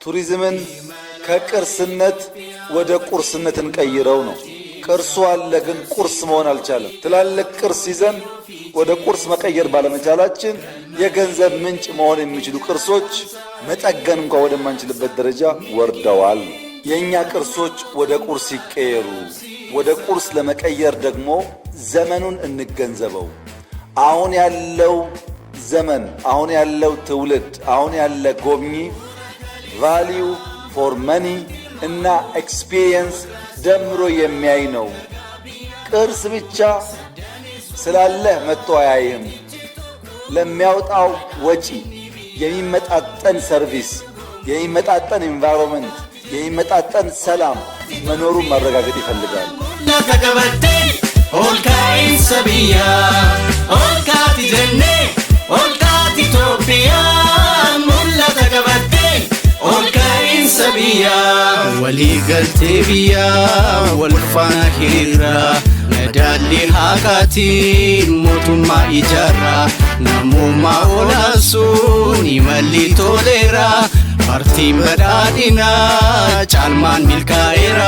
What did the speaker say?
ቱሪዝምን ከቅርስነት ወደ ቁርስነት እንቀይረው ነው። ቅርሱ አለ ግን ቁርስ መሆን አልቻለም። ትላልቅ ቅርስ ይዘን ወደ ቁርስ መቀየር ባለመቻላችን የገንዘብ ምንጭ መሆን የሚችሉ ቅርሶች መጠገን እንኳን ወደማንችልበት ደረጃ ወርደዋል። የኛ ቅርሶች ወደ ቁርስ ይቀየሩ። ወደ ቁርስ ለመቀየር ደግሞ ዘመኑን እንገንዘበው። አሁን ያለው ዘመን፣ አሁን ያለው ትውልድ፣ አሁን ያለ ጎብኚ ቫልዩ ፎር መኒ እና ኤክስፒሪየንስ ደምሮ የሚያይ ነው። ቅርስ ብቻ ስላለህ መጥቶ አያይም። ለሚያወጣው ወጪ የሚመጣጠን ሰርቪስ፣ የሚመጣጠን ኢንቫይሮንመንት፣ የሚመጣጠን ሰላም መኖሩን ማረጋገጥ ይፈልጋል። ኦልካይን ሰቢያ ኦልካቲ ጀኔ ኦልካቲ ኢትዮጵያ ሙላ ተቀበቴ ኦልካይን ሰቢያ ወሊ ገልቴ ቢያ ወልፋና ሂራ ነዳሊ ሃቃቲ ሞቱማ ኢጃራ ናሙማ ኦላሱን ይመሊ ቶሌራ ፓርቲ በዳዲና ጫልማን ሚልካኤራ